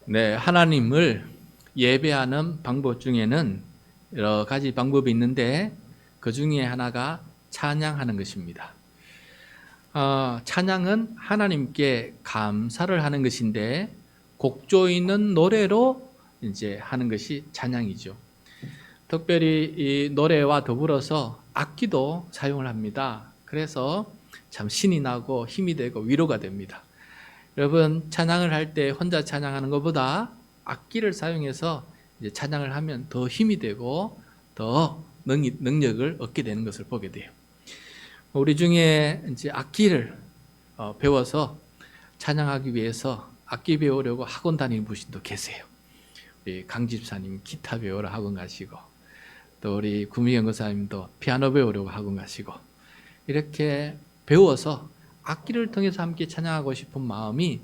네, 하나님을 예배하는 방법 중에는 여러 가지 방법이 있는데 그 중에 하나가 찬양하는 것입니다. 찬양은 하나님께 감사를 하는 것인데 곡조 있는 노래로 이제 하는 것이 찬양이죠. 특별히 이 노래와 더불어서 악기도 사용을 합니다. 그래서 참 신이 나고 힘이 되고 위로가 됩니다. 여러분, 찬양을 할 때 혼자 찬양하는 것보다 악기를 사용해서 이제 찬양을 하면 더 힘이 되고 더 능력을 얻게 되는 것을 보게 돼요. 우리 중에 이제 악기를 배워서 찬양하기 위해서 악기 배우려고 학원 다니는 분도 계세요. 우리 강 집사님 기타 배우러 학원 가시고, 또 우리 구미경 권사님도 피아노 배우려고 학원 가시고, 이렇게 배워서 악기를 통해서 함께 찬양하고 싶은 마음이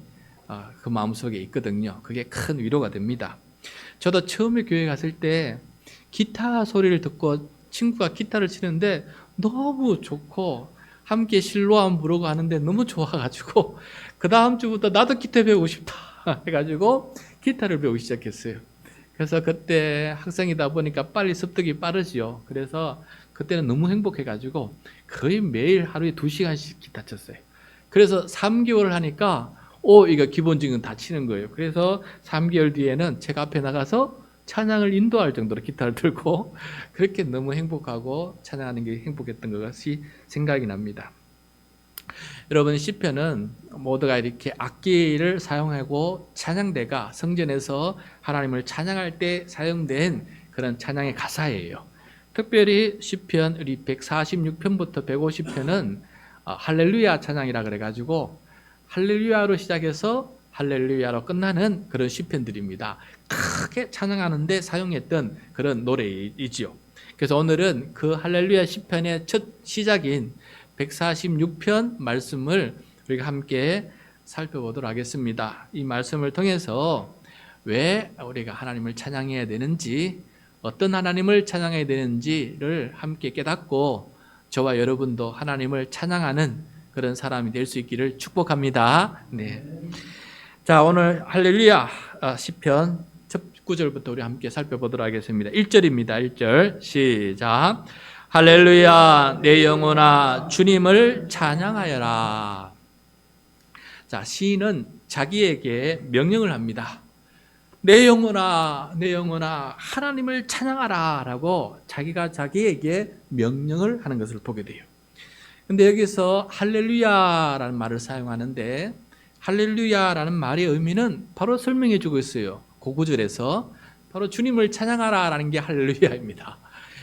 그 마음속에 있거든요. 그게 큰 위로가 됩니다. 저도 처음에 교회 갔을 때 기타 소리를 듣고 친구가 기타를 치는데 너무 좋고 함께 실로암 부르고 하는데 너무 좋아가지고 그 다음 주부터 나도 기타 배우고 싶다 해가지고 기타를 배우기 시작했어요. 그래서 그때 학생이다 보니까 빨리 습득이 빠르지요. 그래서 그때는 너무 행복해가지고 거의 매일 하루에 2시간씩 기타 쳤어요. 그래서 3개월을 하니까 이거 기본적인 다 치는 거예요. 그래서 3개월 뒤에는 제가 앞에 나가서 찬양을 인도할 정도로 기타를 들고 그렇게 너무 행복하고 찬양하는 게 행복했던 것이 생각이 납니다. 여러분, 시편은 모두가 이렇게 악기를 사용하고 찬양대가 성전에서 하나님을 찬양할 때 사용된 그런 찬양의 가사예요. 특별히 시편 우리 146편부터 150편은 할렐루야 찬양이라 그래가지고 할렐루야로 시작해서 할렐루야로 끝나는 그런 시편들입니다. 크게 찬양하는데 사용했던 그런 노래이지요. 그래서 오늘은 그 할렐루야 시편의 첫 시작인 146편 말씀을 우리가 함께 살펴보도록 하겠습니다. 이 말씀을 통해서 왜 우리가 하나님을 찬양해야 되는지, 어떤 하나님을 찬양해야 되는지를 함께 깨닫고 저와 여러분도 하나님을 찬양하는 그런 사람이 될 수 있기를 축복합니다. 네. 자, 오늘 할렐루야 시편 첫 구절부터 우리 함께 살펴보도록 하겠습니다. 1절입니다. 1절 시작. 할렐루야 내 영혼아 주님을 찬양하여라. 자, 시인은 자기에게 명령을 합니다. 내 영혼아 하나님을 찬양하라 라고 자기가 자기에게 명령을 하는 것을 보게 돼요. 근데 여기서 할렐루야라는 말을 사용하는데 할렐루야라는 말의 의미는 바로 설명해 주고 있어요. 그 구절에서 바로 주님을 찬양하라 라는 게 할렐루야입니다.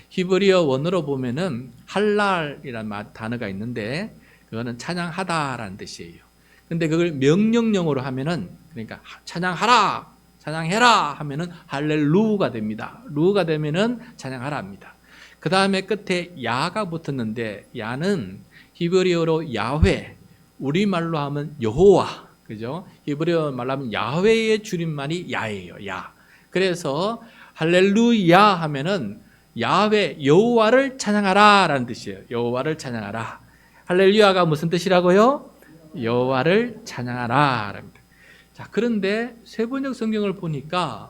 히브리어 원어로 보면은 할랄이라는 단어가 있는데 그거는 찬양하다라는 뜻이에요. 근데 그걸 명령형으로 하면은, 그러니까 찬양하라, 찬양해라 하면은 할렐루가 됩니다. 루가 되면은 찬양하라 합니다. 그 다음에 끝에 야가 붙었는데 야는 히브리어로 야훼, 우리말로 하면 여호와, 그죠? 히브리어 말로 하면 야훼의 줄임말이 야예요. 야. 그래서 할렐루야 하면은 야훼 여호와를 찬양하라라는 뜻이에요. 여호와를 찬양하라. 할렐루야가 무슨 뜻이라고요? 여호와를 찬양하라랍니다. 자, 그런데 세번역 성경을 보니까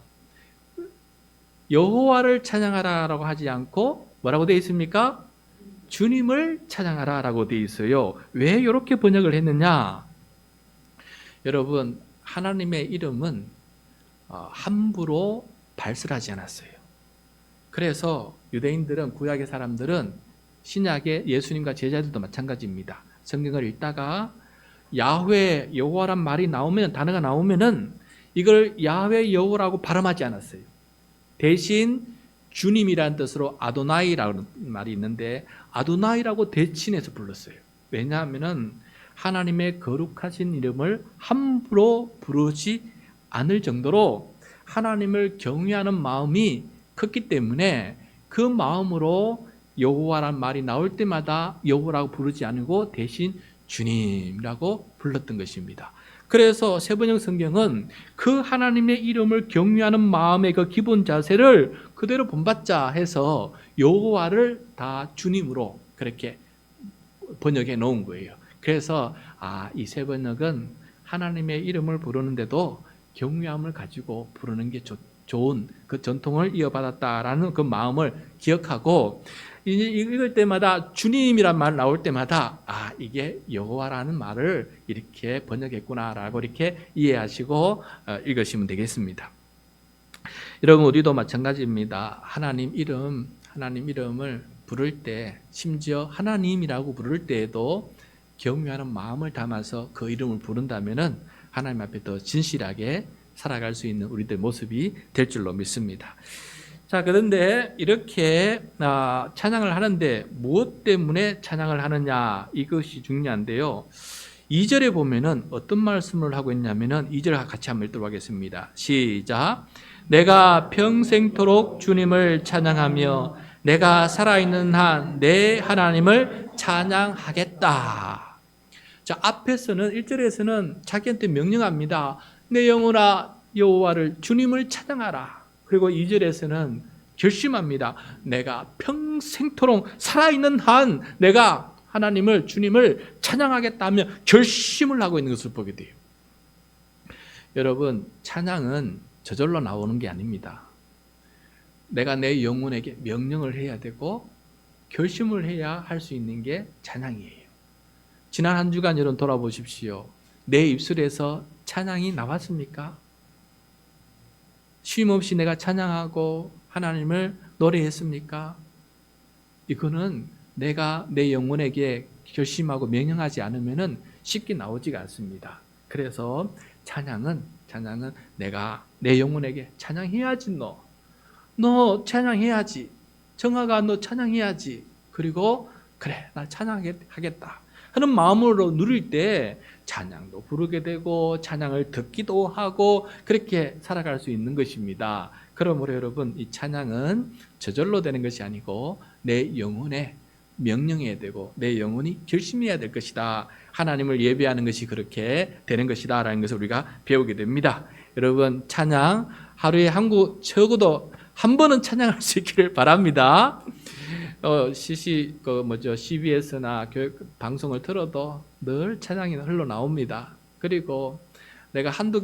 여호와를 찬양하라라고 하지 않고 뭐라고 되어 있습니까? 주님을 찬양하라라고 되어 있어요. 왜 이렇게 번역을 했느냐? 여러분, 하나님의 이름은 함부로 발설하지 않았어요. 그래서 유대인들은, 구약의 사람들은, 신약의 예수님과 제자들도 마찬가지입니다. 성경을 읽다가 야훼 여호와란 말이 나오면, 단어가 나오면은 이걸 야훼 여호와라고 발음하지 않았어요. 대신 주님이라는 뜻으로 아도나이라는 말이 있는데 아도나이라고 대신해서 불렀어요. 왜냐하면은 하나님의 거룩하신 이름을 함부로 부르지 않을 정도로 하나님을 경외하는 마음이 컸기 때문에 그 마음으로 여호와란 말이 나올 때마다 여호와라고 부르지 않고 대신 주님이라고 불렀던 것입니다. 그래서 세번역 성경은 그 하나님의 이름을 경외하는 마음의 그 기본 자세를 그대로 본받자 해서 여호와를 다 주님으로 그렇게 번역해 놓은 거예요. 그래서 이 세번역은 하나님의 이름을 부르는데도 경외함을 가지고 부르는 게 좋은 그 전통을 이어받았다라는 그 마음을 기억하고 읽을 때마다 주님이란 말 나올 때마다 이게 여호와라는 말을 이렇게 번역했구나라고 이렇게 이해하시고 읽으시면 되겠습니다. 여러분 우리도 마찬가지입니다. 하나님 이름을 부를 때 심지어 하나님이라고 부를 때에도 경외하는 마음을 담아서 그 이름을 부른다면은 하나님 앞에 더 진실하게 살아갈 수 있는 우리들 모습이 될 줄로 믿습니다. 자, 그런데 이렇게 찬양을 하는데 무엇 때문에 찬양을 하느냐 이것이 중요한데요. 2절에 보면은 어떤 말씀을 하고 있냐면은 2절 같이 한번 읽도록 하겠습니다. 시작. 내가 평생토록 주님을 찬양하며 내가 살아있는 한 내 하나님을 찬양하겠다. 자, 앞에서는 1절에서는 자기한테 명령합니다. 내 영혼아 여호와를 주님을 찬양하라. 그리고 2절에서는 결심합니다. 내가 평생토록 살아있는 한 내가 하나님을 주님을 찬양하겠다며 결심을 하고 있는 것을 보게 돼요. 여러분 찬양은 저절로 나오는 게 아닙니다. 내가 내 영혼에게 명령을 해야 되고 결심을 해야 할 수 있는 게 찬양이에요. 지난 한 주간 여러분 돌아보십시오. 내 입술에서 찬양이 나왔습니까? 쉼 없이 내가 찬양하고 하나님을 노래했습니까? 이거는 내가 내 영혼에게 결심하고 명령하지 않으면 쉽게 나오지가 않습니다. 그래서 찬양은 내가 내 영혼에게 찬양해야지. 너 찬양해야지. 정아가 너 찬양해야지. 그리고 그래 나 찬양하겠다 하는 마음으로 누릴 때 찬양도 부르게 되고 찬양을 듣기도 하고 그렇게 살아갈 수 있는 것입니다. 그러므로 여러분 이 찬양은 저절로 되는 것이 아니고 내 영혼에 명령해야 되고 내 영혼이 결심해야 될 것이다. 하나님을 예배하는 것이 그렇게 되는 것이다 라는 것을 우리가 배우게 됩니다. 여러분 찬양 하루에 적어도 한 번은 찬양할 수 있기를 바랍니다. CBS나 교육 방송을 틀어도 늘 찬양이 흘러나옵니다. 그리고 내가 한두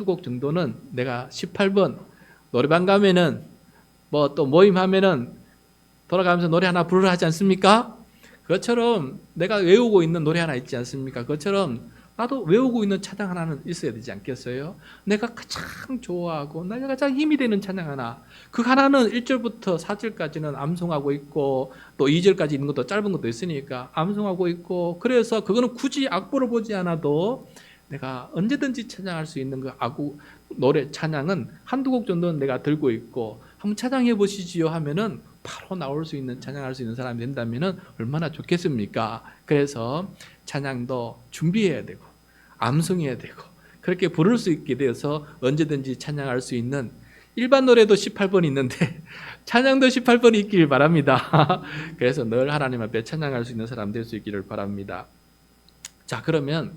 곡 정도는 내가 18번 노래방 가면은 또 모임하면은 돌아가면서 노래 하나 부르라 하지 않습니까? 그것처럼 내가 외우고 있는 노래 하나 있지 않습니까? 그것처럼 나도 외우고 있는 찬양 하나는 있어야 되지 않겠어요? 내가 가장 좋아하고 내가 가장 힘이 되는 찬양 하나, 그 하나는 1절부터 4절까지는 암송하고 있고 또 2절까지 있는 것도 짧은 것도 있으니까 암송하고 있고, 그래서 그거는 굳이 악보를 보지 않아도 내가 언제든지 찬양할 수 있는 그 노래 찬양은 한두 곡 정도는 내가 들고 있고 한번 찬양해 보시지요 하면은 바로 나올 수 있는 찬양할 수 있는 사람이 된다면은 얼마나 좋겠습니까? 그래서 찬양도 준비해야 되고 암송해야 되고 그렇게 부를 수 있게 되어서 언제든지 찬양할 수 있는, 일반 노래도 18번 있는데 찬양도 18번이 있길 바랍니다. 그래서 늘 하나님 앞에 찬양할 수 있는 사람 될 수 있기를 바랍니다. 자, 그러면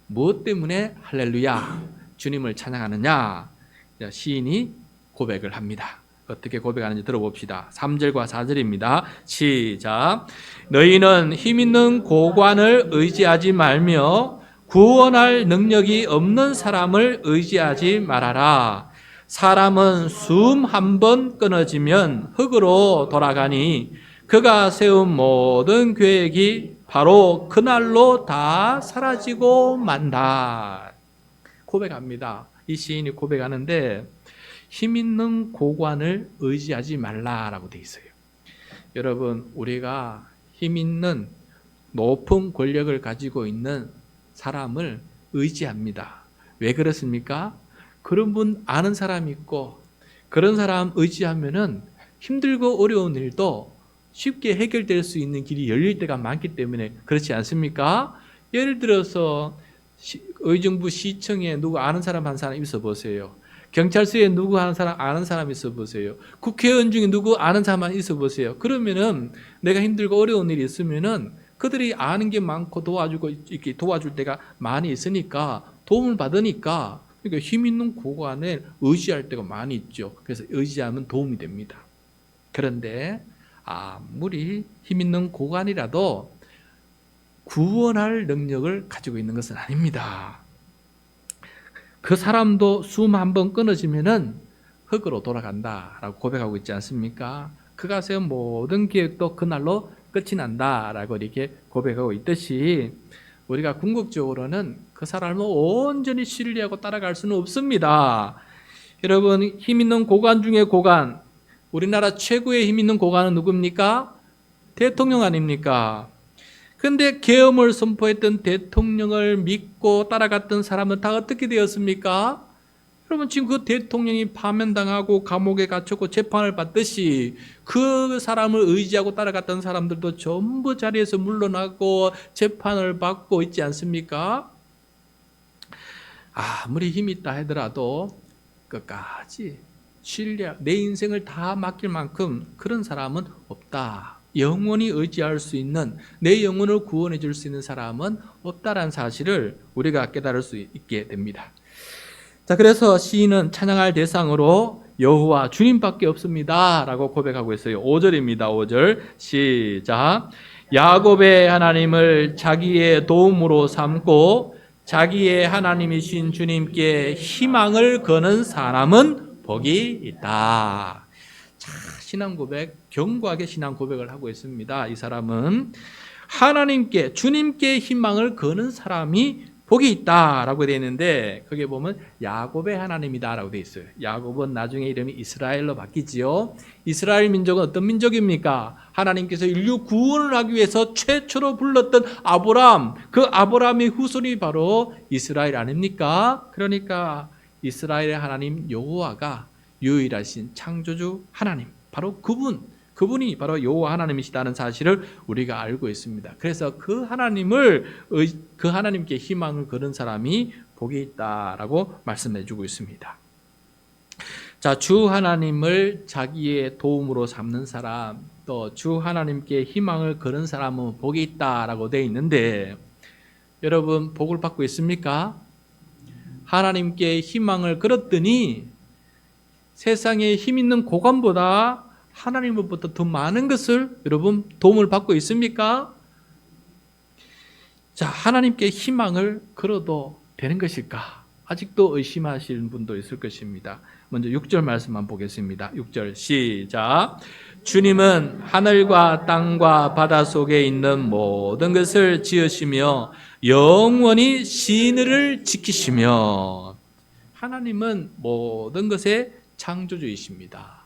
무엇 때문에 할렐루야 주님을 찬양하느냐? 시인이 고백을 합니다. 어떻게 고백하는지 들어봅시다. 3절과 4절입니다. 시작. 너희는 힘있는 고관을 의지하지 말며 구원할 능력이 없는 사람을 의지하지 말아라. 사람은 숨 한 번 끊어지면 흙으로 돌아가니 그가 세운 모든 계획이 바로 그날로 다 사라지고 만다. 고백합니다. 이 시인이 고백하는데 힘있는 고관을 의지하지 말라라고 돼 있어요. 여러분, 우리가 힘있는 높은 권력을 가지고 있는 사람을 의지합니다. 왜 그렇습니까? 그런 분 아는 사람이 있고 그런 사람 의지하면은 힘들고 어려운 일도 쉽게 해결될 수 있는 길이 열릴 때가 많기 때문에 그렇지 않습니까? 예를 들어서 의정부 시청에 누구 아는 사람 한 사람 있어 보세요. 경찰서에 누구 아는 사람 있어 보세요. 국회의원 중에 누구 아는 사람 있어 보세요. 그러면은 내가 힘들고 어려운 일이 있으면은 그들이 아는 게 많고 이렇게 도와줄 때가 많이 있으니까 도움을 받으니까, 그러니까 힘 있는 고관을 의지할 때가 많이 있죠. 그래서 의지하면 도움이 됩니다. 그런데 아무리 힘 있는 고관이라도 구원할 능력을 가지고 있는 것은 아닙니다. 그 사람도 숨 한 번 끊어지면은 흙으로 돌아간다라고 고백하고 있지 않습니까? 그가 세운 모든 계획도 그날로 끝이 난다라고 이렇게 고백하고 있듯이 우리가 궁극적으로는 그 사람을 온전히 신뢰하고 따라갈 수는 없습니다. 여러분, 힘 있는 고관 중에 고관, 우리나라 최고의 힘 있는 고관은 누굽니까? 대통령 아닙니까? 근데 계엄을 선포했던 대통령을 믿고 따라갔던 사람은 다 어떻게 되었습니까? 여러분, 지금 그 대통령이 파면당하고 감옥에 갇혔고 재판을 받듯이 그 사람을 의지하고 따라갔던 사람들도 전부 자리에서 물러나고 재판을 받고 있지 않습니까? 아무리 힘이 있다 하더라도 끝까지 신뢰, 내 인생을 다 맡길 만큼 그런 사람은 없다. 영원히 의지할 수 있는, 내 영혼을 구원해 줄 수 있는 사람은 없다라는 사실을 우리가 깨달을 수 있게 됩니다. 자, 그래서 시인은 찬양할 대상으로 여호와 주님밖에 없습니다 라고 고백하고 있어요. 5절입니다. 5절 시작. 야곱의 하나님을 자기의 도움으로 삼고 자기의 하나님이신 주님께 희망을 거는 사람은 복이 있다. 자, 신앙 고백, 견고하게 신앙 고백을 하고 있습니다. 이 사람은 하나님께, 주님께 희망을 거는 사람이 복이 있다라고 되어 있는데, 거기에 보면 야곱의 하나님이다라고 되어 있어요. 야곱은 나중에 이름이 이스라엘로 바뀌지요. 이스라엘 민족은 어떤 민족입니까? 하나님께서 인류 구원을 하기 위해서 최초로 불렀던 아브람, 그 아브람의 후손이 바로 이스라엘 아닙니까? 그러니까 이스라엘의 하나님 여호와가 유일하신 창조주 하나님, 바로 그분이 바로 여호와 하나님이시다는 사실을 우리가 알고 있습니다. 그래서 그 하나님께 희망을 거는 사람이 복이 있다라고 말씀해 주고 있습니다. 자, 주 하나님을 자기의 도움으로 삼는 사람, 또 주 하나님께 희망을 거는 사람은 복이 있다라고 되어 있는데, 여러분 복을 받고 있습니까? 하나님께 희망을 걸었더니 세상에 힘 있는 고관보다 하나님으로부터 더 많은 것을 여러분 도움을 받고 있습니까? 자, 하나님께 희망을 걸어도 되는 것일까? 아직도 의심하시는 분도 있을 것입니다. 먼저 6절 말씀만 보겠습니다. 6절 시작. 주님은 하늘과 땅과 바다 속에 있는 모든 것을 지으시며 영원히 시늘을 지키시며, 하나님은 모든 것의 창조주이십니다.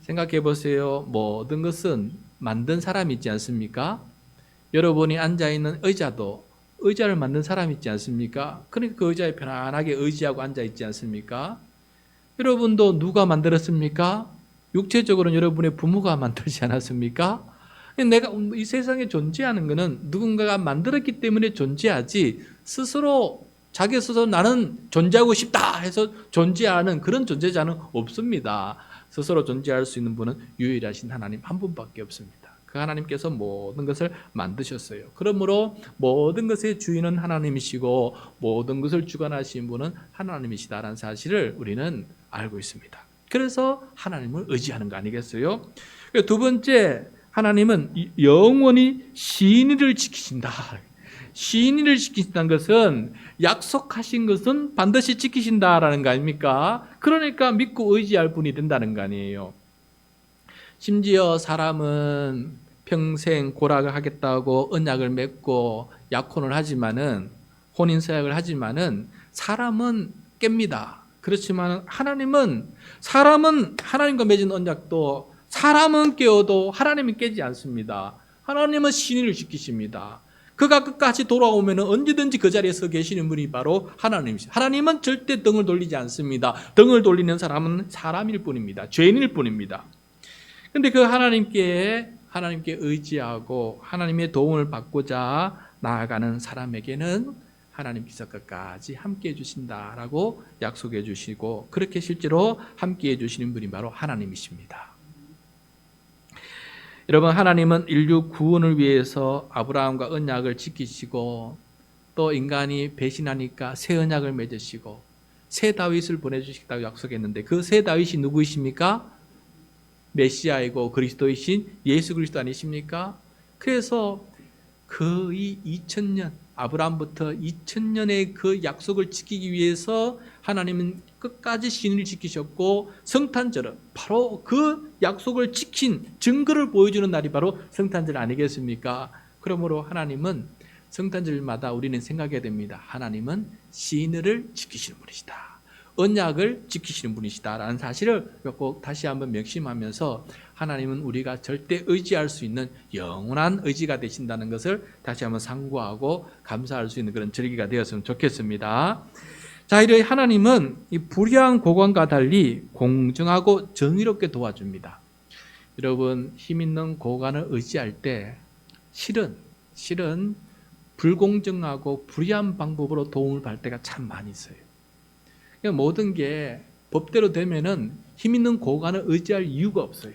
생각해 보세요. 모든 것은 만든 사람이 있지 않습니까? 여러분이 앉아있는 의자도 의자를 만든 사람이 있지 않습니까? 그러니까 그 의자에 편안하게 의지하고 앉아있지 않습니까? 여러분도 누가 만들었습니까? 육체적으로는 여러분의 부모가 만들지 않았습니까? 내가 이 세상에 존재하는 것은 누군가가 만들었기 때문에 존재하지, 자기 스스로 나는 존재하고 싶다 해서 존재하는 그런 존재자는 없습니다. 스스로 존재할 수 있는 분은 유일하신 하나님 한 분밖에 없습니다. 그 하나님께서 모든 것을 만드셨어요. 그러므로 모든 것의 주인은 하나님이시고 모든 것을 주관하신 분은 하나님이시다라는 사실을 우리는 알고 있습니다. 그래서 하나님을 의지하는 거 아니겠어요? 두 번째, 하나님은 영원히 신의를 지키신다. 신의를 지키신다는 것은 약속하신 것은 반드시 지키신다라는 거 아닙니까? 그러니까 믿고 의지할 분이 된다는 거 아니에요. 심지어 사람은 평생 고락을 하겠다고 언약을 맺고 약혼을 하지만은, 혼인서약을 하지만은 사람은 깹니다. 그렇지만 하나님은 하나님과 맺은 언약도 사람은 깨어도 하나님은 깨지 않습니다. 하나님은 신의를 지키십니다. 그가 끝까지 돌아오면 언제든지 그 자리에 서 계시는 분이 바로 하나님이십니다. 하나님은 절대 등을 돌리지 않습니다. 등을 돌리는 사람은 사람일 뿐입니다. 죄인일 뿐입니다. 그런데 그 하나님께 의지하고 하나님의 도움을 받고자 나아가는 사람에게는 하나님께서 끝까지 함께해 주신다라고 약속해 주시고, 그렇게 실제로 함께해 주시는 분이 바로 하나님이십니다. 여러분, 하나님은 인류 구원을 위해서 아브라함과 언약을 지키시고, 또 인간이 배신하니까 새 언약을 맺으시고 새 다윗을 보내주시겠다고 약속했는데, 그 새 다윗이 누구이십니까? 메시아이고 그리스도이신 예수 그리스도 아니십니까? 그래서 거의 2000년, 아브라함부터 2000년의 그 약속을 지키기 위해서 하나님은 끝까지 신을 지키셨고, 성탄절은 바로 그 약속을 지킨 증거를 보여주는 날이 바로 성탄절 아니겠습니까? 그러므로 하나님은 성탄절마다 우리는 생각해야 됩니다. 하나님은 시인을 지키시는 분이시다. 언약을 지키시는 분이시다라는 사실을 꼭 다시 한번 명심하면서 하나님은 우리가 절대 의지할 수 있는 영원한 의지가 되신다는 것을 다시 한번 상고하고 감사할 수 있는 그런 절기가 되었으면 좋겠습니다. 자, 이렇게 하나님은 이 불의한 고관과 달리 공정하고 정의롭게 도와줍니다. 여러분, 힘 있는 고관을 의지할 때 실은 불공정하고 불의한 방법으로 도움을 받을 때가 참 많이 있어요. 모든 게 법대로 되면은 힘 있는 고관을 의지할 이유가 없어요.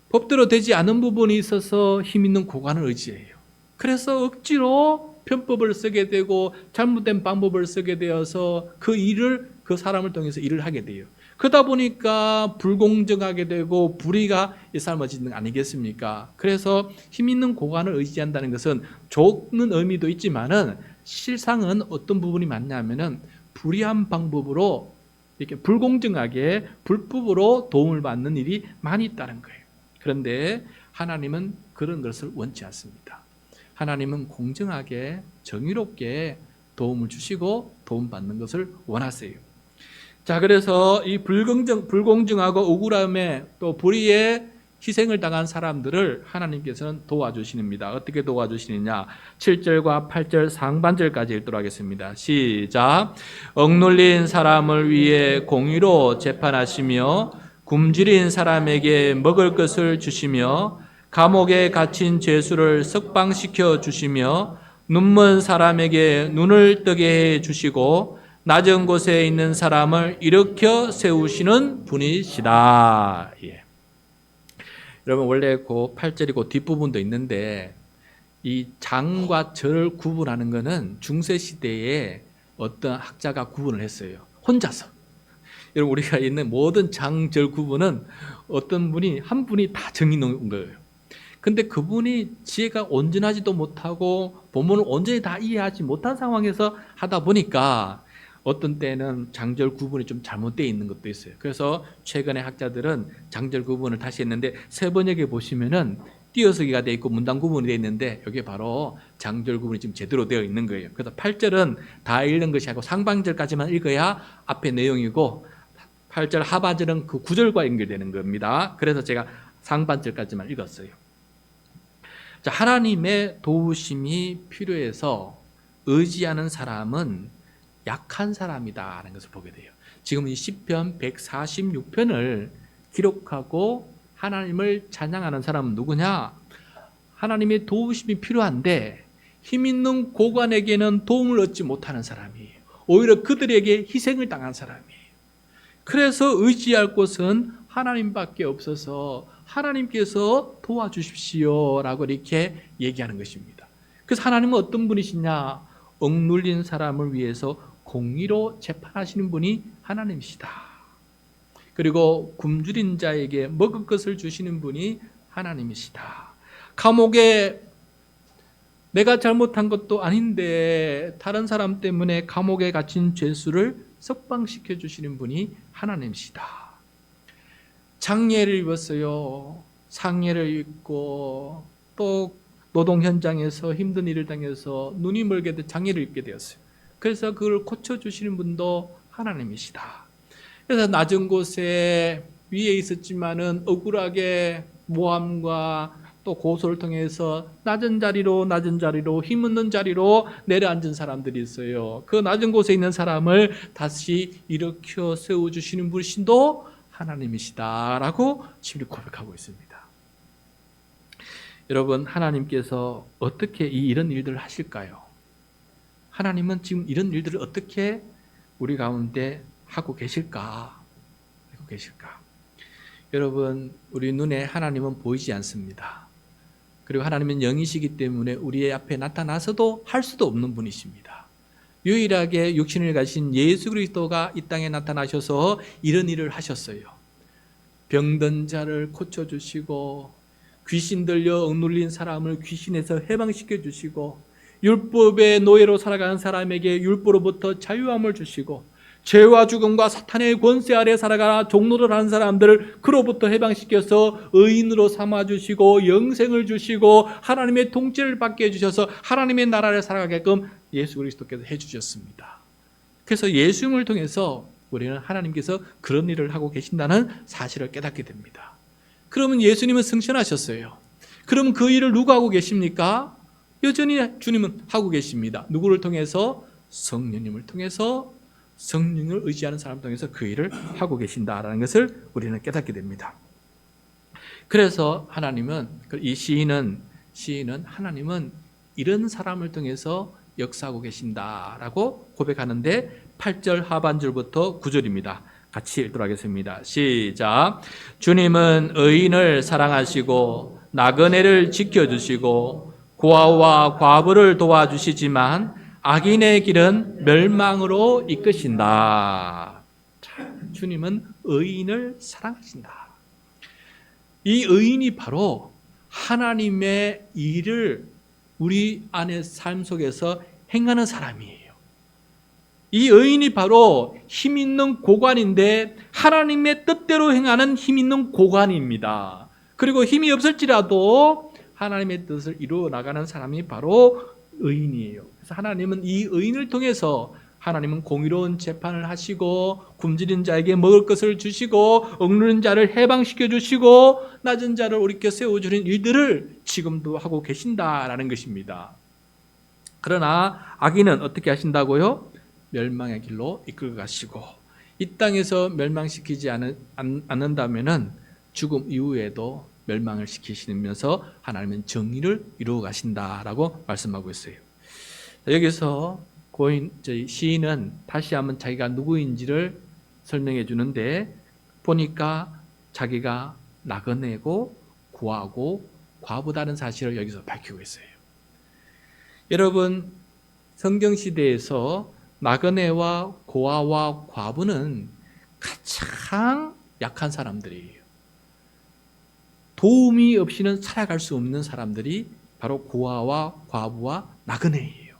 법대로 되지 않은 부분이 있어서 힘 있는 고관을 의지해요. 그래서 억지로 편법을 쓰게 되고 잘못된 방법을 쓰게 되어서 그 사람을 통해서 일을 하게 돼요. 그러다 보니까 불공정하게 되고 불의가 삶아지는 거 아니겠습니까? 그래서 힘 있는 고관을 의지한다는 것은 좋은 의미도 있지만은 실상은 어떤 부분이 맞냐면은 불의한 방법으로 이렇게 불공정하게 불법으로 도움을 받는 일이 많이 있다는 거예요. 그런데 하나님은 그런 것을 원치 않습니다. 하나님은 공정하게 정의롭게 도움을 주시고 도움받는 것을 원하세요. 자, 그래서 이 불공정하고 억울함에 또 불의에 희생을 당한 사람들을 하나님께서는 도와주십니다. 어떻게 도와주시느냐? 7절과 8절 상반절까지 읽도록 하겠습니다. 시작. 억눌린 사람을 위해 공의로 재판하시며 굶주린 사람에게 먹을 것을 주시며 감옥에 갇힌 죄수를 석방시켜 주시며 눈먼 사람에게 눈을 뜨게 해 주시고 낮은 곳에 있는 사람을 일으켜 세우시는 분이시다. 예. 여러분, 원래 그 8절이고 뒷부분도 있는데 이 장과 절을 구분하는 것은 중세시대에 어떤 학자가 구분을 했어요. 혼자서. 여러분, 우리가 있는 모든 장, 절 구분은 어떤 분이, 한 분이 다 정해 놓은 거예요. 근데 그분이 지혜가 온전하지도 못하고 본문을 온전히 다 이해하지 못한 상황에서 하다 보니까 어떤 때는 장절 구분이 좀 잘못되어 있는 것도 있어요. 그래서 최근에 학자들은 장절 구분을 다시 했는데 세 번역에 보시면은 띄어쓰기가 되어 있고 문단 구분이 되어 있는데 여기 바로 장절 구분이 지금 제대로 되어 있는 거예요. 그래서 8절은 다 읽는 것이 아니고 상반절까지만 읽어야 앞에 내용이고 8절 하반절은 그 9절과 연결되는 겁니다. 그래서 제가 상반절까지만 읽었어요. 자, 하나님의 도우심이 필요해서 의지하는 사람은 약한 사람이다라는 것을 보게 돼요. 지금 이 시편 146편을 기록하고 하나님을 찬양하는 사람은 누구냐? 하나님의 도우심이 필요한데 힘 있는 고관에게는 도움을 얻지 못하는 사람이에요. 오히려 그들에게 희생을 당한 사람이에요. 그래서 의지할 곳은 하나님밖에 없어서 하나님께서 도와주십시오라고 이렇게 얘기하는 것입니다. 그래서 하나님은 어떤 분이시냐? 억눌린 사람을 위해서 공의로 재판하시는 분이 하나님이시다. 그리고 굶주린 자에게 먹을 것을 주시는 분이 하나님이시다. 감옥에 내가 잘못한 것도 아닌데 다른 사람 때문에 감옥에 갇힌 죄수를 석방시켜 주시는 분이 하나님이시다. 장애를 입었어요. 상해를 입고 또 노동 현장에서 힘든 일을 당해서 눈이 멀게 돼 장애를 입게 되었어요. 그래서 그걸 고쳐주시는 분도 하나님이시다. 그래서 낮은 곳에 위에 있었지만은 억울하게 모함과 또 고소를 통해서 낮은 자리로 힘없는 자리로 내려앉은 사람들이 있어요. 그 낮은 곳에 있는 사람을 다시 일으켜 세워주시는 분이신도 하나님이시다라고 지금 고백하고 있습니다. 여러분, 하나님께서 어떻게 이런 일들을 하실까요? 하나님은 지금 이런 일들을 어떻게 우리 가운데 하고 계실까? 여러분, 우리 눈에 하나님은 보이지 않습니다. 그리고 하나님은 영이시기 때문에 우리의 앞에 나타나서도 할 수도 없는 분이십니다. 유일하게 육신을 가신 예수 그리스도가 이 땅에 나타나셔서 이런 일을 하셨어요. 병든 자를 고쳐주시고 귀신 들려 억눌린 사람을 귀신에서 해방시켜 주시고 율법의 노예로 살아가는 사람에게 율법으로부터 자유함을 주시고 죄와 죽음과 사탄의 권세 아래 살아가 종노를 하는 사람들을 그로부터 해방시켜서 의인으로 삼아주시고 영생을 주시고 하나님의 통치를 받게 해주셔서 하나님의 나라를 살아가게끔 예수 그리스도께서 해주셨습니다. 그래서 예수님을 통해서 우리는 하나님께서 그런 일을 하고 계신다는 사실을 깨닫게 됩니다. 그러면 예수님은 승천하셨어요. 그럼 그 일을 누가 하고 계십니까? 여전히 주님은 하고 계십니다. 누구를 통해서? 성령님을 통해서, 성령을 의지하는 사람을 통해서 그 일을 하고 계신다라는 것을 우리는 깨닫게 됩니다. 그래서 하나님은, 이 시인은 하나님은 이런 사람을 통해서 역사하고 계신다라고 고백하는데 8절 하반절부터 9절입니다. 같이 읽도록 하겠습니다. 시작. 주님은 의인을 사랑하시고 나그네를 지켜주시고 고아와 과부를 도와주시지만 악인의 길은 멸망으로 이끄신다. 자, 주님은 의인을 사랑하신다. 이 의인이 바로 하나님의 일을 우리 안의 삶 속에서 행하는 사람이에요. 이 의인이 바로 힘 있는 고관인데 하나님의 뜻대로 행하는 힘 있는 고관입니다. 그리고 힘이 없을지라도 하나님의 뜻을 이루어 나가는 사람이 바로 의인이에요. 그래서 하나님은 이 의인을 통해서 하나님은 공의로운 재판을 하시고 굶주린 자에게 먹을 것을 주시고 억누른 자를 해방시켜 주시고 낮은 자를 우리께 세워주는 일들을 지금도 하고 계신다라는 것입니다. 그러나 악인은 어떻게 하신다고요? 멸망의 길로 이끌어 가시고 이 땅에서 멸망시키지 않는다면은 죽음 이후에도 멸망을 시키시면서 하나님은 정의를 이루어 가신다라고 말씀하고 있어요. 여기서 시인은 다시 한번 자기가 누구인지를 설명해 주는데 보니까 자기가 나그네고 고아고 과부다는 사실을 여기서 밝히고 있어요. 여러분, 성경시대에서 나그네와 고아와 과부는 가장 약한 사람들이에요. 도움이 없이는 살아갈 수 없는 사람들이 바로 고아와 과부와 나그네예요.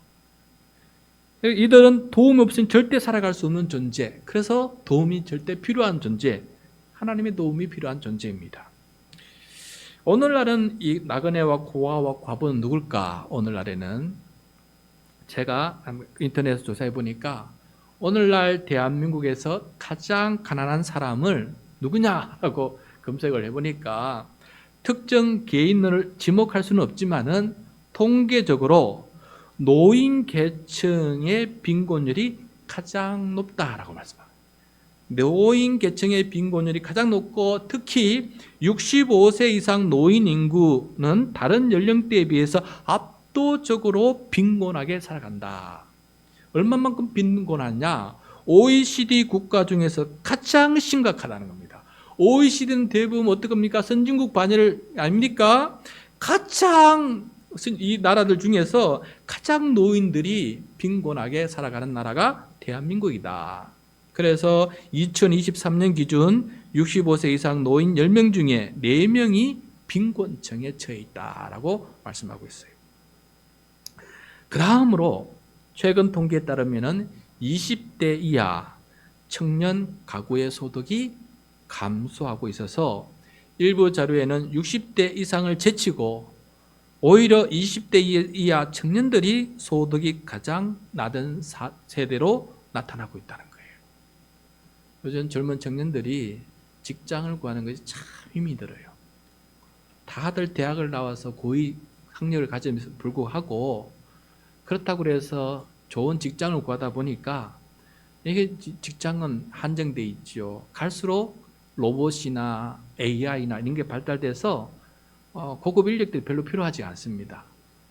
이들은 도움 없이는 절대 살아갈 수 없는 존재, 그래서 도움이 절대 필요한 존재, 하나님의 도움이 필요한 존재입니다. 오늘날은 이 나그네와 고아와 과부는 누굴까? 오늘날에는 제가 인터넷에서 조사해 보니까 오늘날 대한민국에서 가장 가난한 사람을 누구냐라고 검색을 해보니까 특정 개인을 지목할 수는 없지만은 통계적으로 노인 계층의 빈곤율이 가장 높다라고 말씀합니다. 노인 계층의 빈곤율이 가장 높고 특히 65세 이상 노인 인구는 다른 연령대에 비해서 압도적으로 빈곤하게 살아간다. 얼마만큼 빈곤하냐? OECD 국가 중에서 가장 심각하다는 겁니다. OECD는 대부분 어떡합니까? 선진국 반열 아닙니까? 가장 이 나라들 중에서 가장 노인들이 빈곤하게 살아가는 나라가 대한민국이다. 그래서 2023년 기준 65세 이상 노인 10명 중에 4명이 빈곤층에 처해 있다라고 말씀하고 있어요. 그 다음으로 최근 통계에 따르면 20대 이하 청년 가구의 소득이 감소하고 있어서 일부 자료에는 60대 이상을 제치고 오히려 20대 이하 청년들이 소득이 가장 낮은 세대로 나타나고 있다는 거예요. 요즘 젊은 청년들이 직장을 구하는 것이 참 힘이 들어요. 다들 대학을 나와서 고위 학력을 가짐에도 불구하고 그렇다고 해서 좋은 직장을 구하다 보니까 이게 직장은 한정돼 있죠. 갈수록 로봇이나 AI나 이런 게 발달돼서 고급 인력들이 별로 필요하지 않습니다.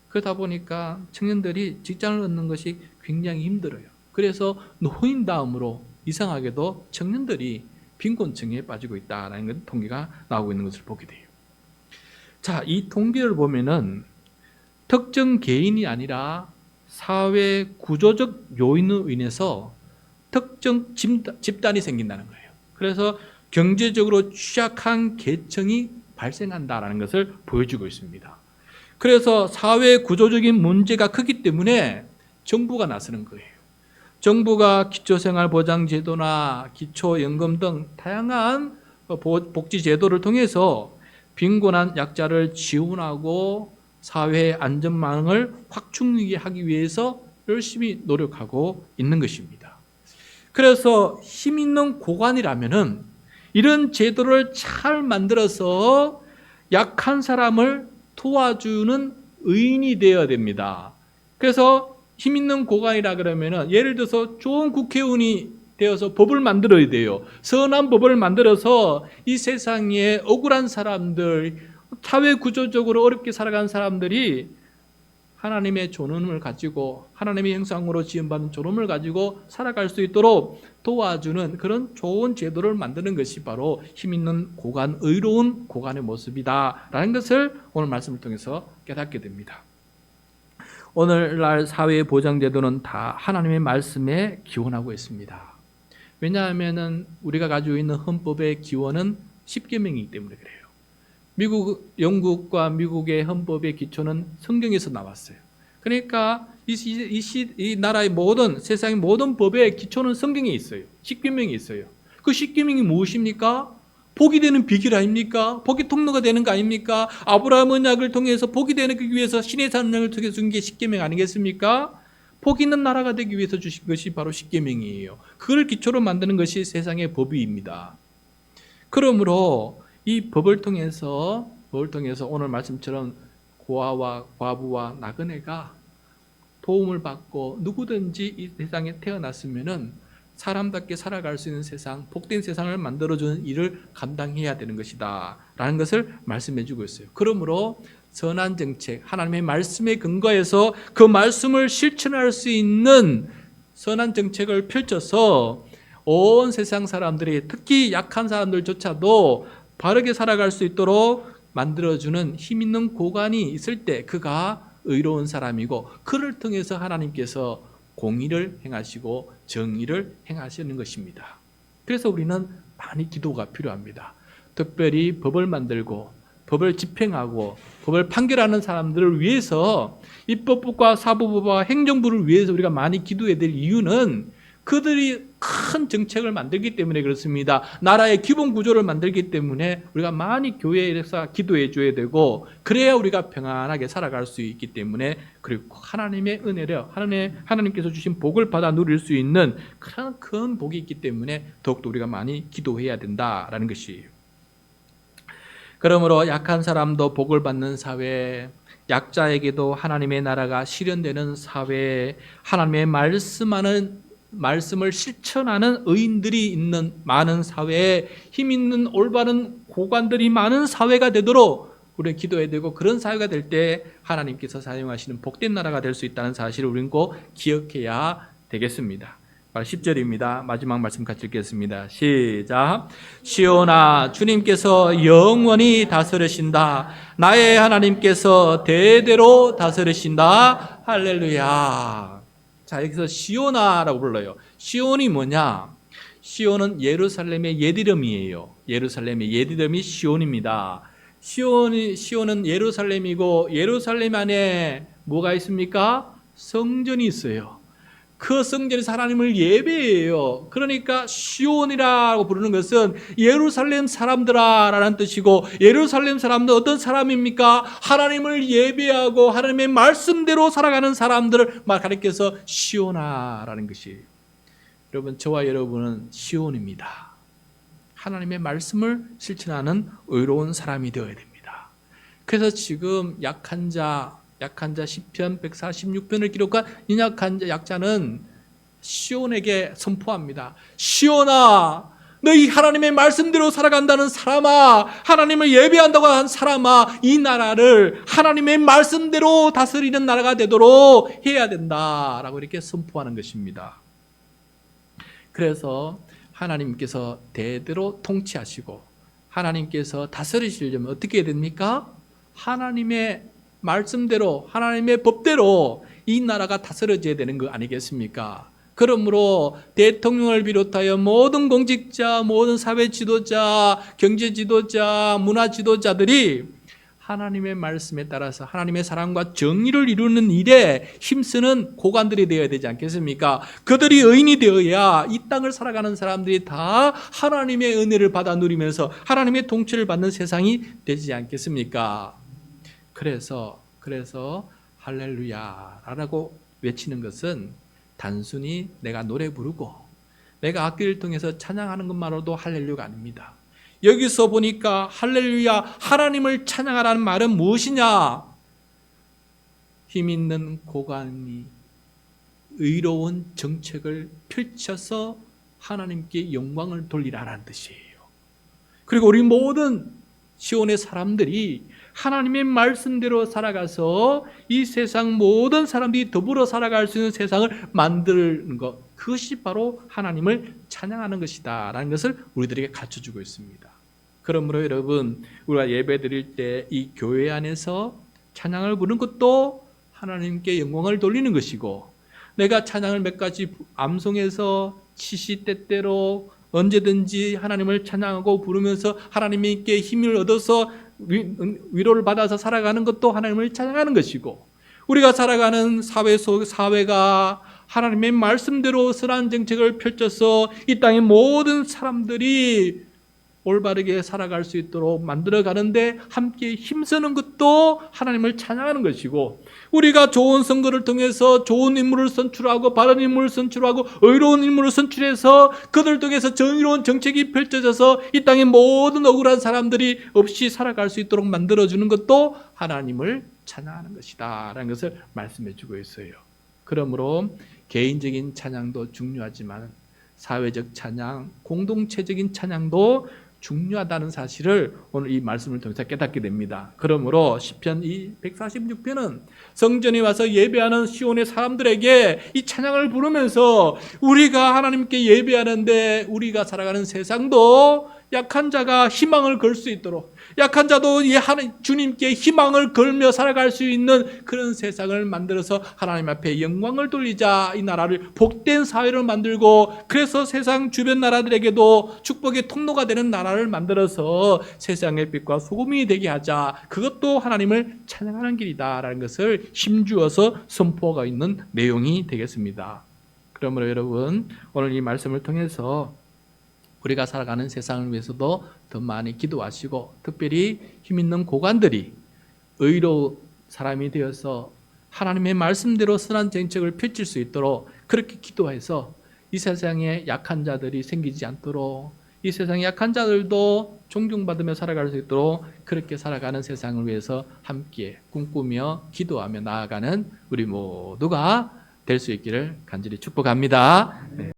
그러다 보니까 청년들이 직장을 얻는 것이 굉장히 힘들어요. 그래서 노인 다음으로 이상하게도 청년들이 빈곤층에 빠지고 있다는 통계가 나오고 있는 것을 보게 돼요. 자, 이 통계를 보면은 특정 개인이 아니라 사회 구조적 요인으로 인해서 특정 집단이 생긴다는 거예요. 그래서 경제적으로 취약한 계층이 발생한다는 것을 보여주고 있습니다. 그래서 사회 구조적인 문제가 크기 때문에 정부가 나서는 거예요. 정부가 기초생활보장제도나 기초연금 등 다양한 복지제도를 통해서 빈곤한 약자를 지원하고 사회 안전망을 확충하게 하기 위해서 열심히 노력하고 있는 것입니다. 그래서 힘 있는 고관이라면은 이런 제도를 잘 만들어서 약한 사람을 도와주는 의인이 되어야 됩니다. 그래서 힘 있는 고관이라 그러면은 예를 들어서 좋은 국회의원이 되어서 법을 만들어야 돼요. 선한 법을 만들어서 이 세상에 억울한 사람들, 사회 구조적으로 어렵게 살아가는 사람들이 하나님의 존엄을 가지고 하나님의 형상으로 지음받은 존엄을 가지고 살아갈 수 있도록 도와주는 그런 좋은 제도를 만드는 것이 바로 힘 있는 고관, 의로운 고관의 모습이다라는 것을 오늘 말씀을 통해서 깨닫게 됩니다. 오늘날 사회 보장제도는 다 하나님의 말씀에 기원하고 있습니다. 왜냐하면 우리가 가지고 있는 헌법의 기원은 10계명이기 때문에 그래요. 영국과 미국의 헌법의 기초는 성경에서 나왔어요. 그러니까 이 나라의 모든 세상의 모든 법의 기초는 성경에 있어요. 10계명이 있어요. 그 10계명이 무엇입니까? 복이 되는 비결 아닙니까? 복의 통로가 되는 거 아닙니까? 아브라함 언약을 통해서 복이 되기 위해서 신의 산령을 통해서 준 게 10계명 아니겠습니까? 복 있는 나라가 되기 위해서 주신 것이 바로 10계명이에요. 그걸 기초로 만드는 것이 세상의 법의입니다. 그러므로 이 법을 통해서 오늘 말씀처럼 고아와 과부와 나그네가 도움을 받고 누구든지 이 세상에 태어났으면은 사람답게 살아갈 수 있는 세상, 복된 세상을 만들어주는 일을 감당해야 되는 것이다 라는 것을 말씀해 주고 있어요. 그러므로 선한 정책, 하나님의 말씀에 근거해서 그 말씀을 실천할 수 있는 선한 정책을 펼쳐서 온 세상 사람들이, 특히 약한 사람들조차도 바르게 살아갈 수 있도록 만들어주는 힘 있는 고관이 있을 때 그가 의로운 사람이고, 그를 통해서 하나님께서 공의를 행하시고 정의를 행하시는 것입니다. 그래서 우리는 많이 기도가 필요합니다. 특별히 법을 만들고 법을 집행하고 법을 판결하는 사람들을 위해서, 입법부와 사법부와 행정부를 위해서 우리가 많이 기도해야 될 이유는 그들이 큰 정책을 만들기 때문에 그렇습니다. 나라의 기본 구조를 만들기 때문에 우리가 많이 교회에서 기도해 줘야 되고, 그래야 우리가 평안하게 살아갈 수 있기 때문에, 그리고 하나님의 은혜를 하나님께서 주신 복을 받아 누릴 수 있는 그런 큰 복이 있기 때문에 더욱더 우리가 많이 기도해야 된다라는 것이에요. 그러므로 약한 사람도 복을 받는 사회, 약자에게도 하나님의 나라가 실현되는 사회, 하나님의 말씀을 실천하는 의인들이 있는 많은 사회에, 힘 있는 올바른 고관들이 많은 사회가 되도록 우리는 기도해야 되고, 그런 사회가 될 때 하나님께서 사용하시는 복된 나라가 될 수 있다는 사실을 우리는 꼭 기억해야 되겠습니다. 10절입니다. 마지막 말씀 같이 읽겠습니다. 시작. 시온아, 주님께서 영원히 다스리신다. 나의 하나님께서 대대로 다스리신다. 할렐루야. 자, 여기서 시온아라고 불러요. 시온이 뭐냐? 시온은 예루살렘의 옛 이름이에요. 예루살렘의 옛 이름이 시온입니다. 시온은 예루살렘이고, 예루살렘 안에 뭐가 있습니까? 성전이 있어요. 그 성전에서 하나님을 예배해요. 그러니까 시온이라고 부르는 것은 예루살렘 사람들아라는 뜻이고, 예루살렘 사람들 어떤 사람입니까? 하나님을 예배하고 하나님의 말씀대로 살아가는 사람들을 가리켜서 시온아라는 것이에요. 여러분, 저와 여러분은 시온입니다. 하나님의 말씀을 실천하는 의로운 사람이 되어야 됩니다. 그래서 지금 약한 자 시편 146편을 기록한 이 약자는 시온에게 선포합니다. 시온아, 너희 하나님의 말씀대로 살아간다는 사람아, 하나님을 예배한다고 한 사람아, 이 나라를 하나님의 말씀대로 다스리는 나라가 되도록 해야 된다라고 이렇게 선포하는 것입니다. 그래서 하나님께서 대대로 통치하시고 하나님께서 다스리시려면 어떻게 해야 됩니까? 하나님의 말씀대로, 하나님의 법대로 이 나라가 다스려져야 되는 거 아니겠습니까? 그러므로 대통령을 비롯하여 모든 공직자, 모든 사회 지도자, 경제 지도자, 문화 지도자들이 하나님의 말씀에 따라서 하나님의 사랑과 정의를 이루는 일에 힘쓰는 고관들이 되어야 되지 않겠습니까? 그들이 의인이 되어야 이 땅을 살아가는 사람들이 다 하나님의 은혜를 받아 누리면서 하나님의 통치를 받는 세상이 되지 않겠습니까? 그래서 할렐루야라고 외치는 것은 단순히 내가 노래 부르고 내가 악기를 통해서 찬양하는 것만으로도 할렐루야가 아닙니다. 여기서 보니까 할렐루야, 하나님을 찬양하라는 말은 무엇이냐? 힘 있는 고관이 의로운 정책을 펼쳐서 하나님께 영광을 돌리라는 뜻이에요. 그리고 우리 모든 시온의 사람들이 하나님의 말씀대로 살아가서 이 세상 모든 사람들이 더불어 살아갈 수 있는 세상을 만드는 것, 그것이 바로 하나님을 찬양하는 것이다 라는 것을 우리들에게 가르쳐주고 있습니다. 그러므로 여러분, 우리가 예배 드릴 때 이 교회 안에서 찬양을 부르는 것도 하나님께 영광을 돌리는 것이고, 내가 찬양을 몇 가지 암송해서 시시때때로 언제든지 하나님을 찬양하고 부르면서 하나님께 힘을 얻어서 위로를 받아서 살아가는 것도 하나님을 찬양하는 것이고, 우리가 살아가는 사회가 하나님의 말씀대로 선한 정책을 펼쳐서 이 땅의 모든 사람들이 올바르게 살아갈 수 있도록 만들어가는데 함께 힘쓰는 것도 하나님을 찬양하는 것이고, 우리가 좋은 선거를 통해서 좋은 인물을 선출하고 바른 인물을 선출하고 의로운 인물을 선출해서 그들 통해서 정의로운 정책이 펼쳐져서 이 땅의 모든 억울한 사람들이 없이 살아갈 수 있도록 만들어주는 것도 하나님을 찬양하는 것이다 라는 것을 말씀해 주고 있어요. 그러므로 개인적인 찬양도 중요하지만 사회적 찬양, 공동체적인 찬양도 중요하다는 사실을 오늘 이 말씀을 통해서 깨닫게 됩니다. 그러므로 시편 146편은 성전에 와서 예배하는 시온의 사람들에게 이 찬양을 부르면서 우리가 하나님께 예배하는데 우리가 살아가는 세상도 약한 자가 희망을 걸 수 있도록, 약한 자도 주님께 희망을 걸며 살아갈 수 있는 그런 세상을 만들어서 하나님 앞에 영광을 돌리자, 이 나라를 복된 사회를 만들고, 그래서 세상 주변 나라들에게도 축복의 통로가 되는 나라를 만들어서 세상의 빛과 소금이 되게 하자, 그것도 하나님을 찬양하는 길이다라는 것을 힘주어서 선포가 있는 내용이 되겠습니다. 그러므로 여러분, 오늘 이 말씀을 통해서 우리가 살아가는 세상을 위해서도 더 많이 기도하시고, 특별히 힘 있는 고관들이 의로운 사람이 되어서 하나님의 말씀대로 선한 정책을 펼칠 수 있도록 그렇게 기도해서 이 세상에 약한 자들이 생기지 않도록, 이 세상의 약한 자들도 존경받으며 살아갈 수 있도록 그렇게 살아가는 세상을 위해서 함께 꿈꾸며 기도하며 나아가는 우리 모두가 될 수 있기를 간절히 축복합니다.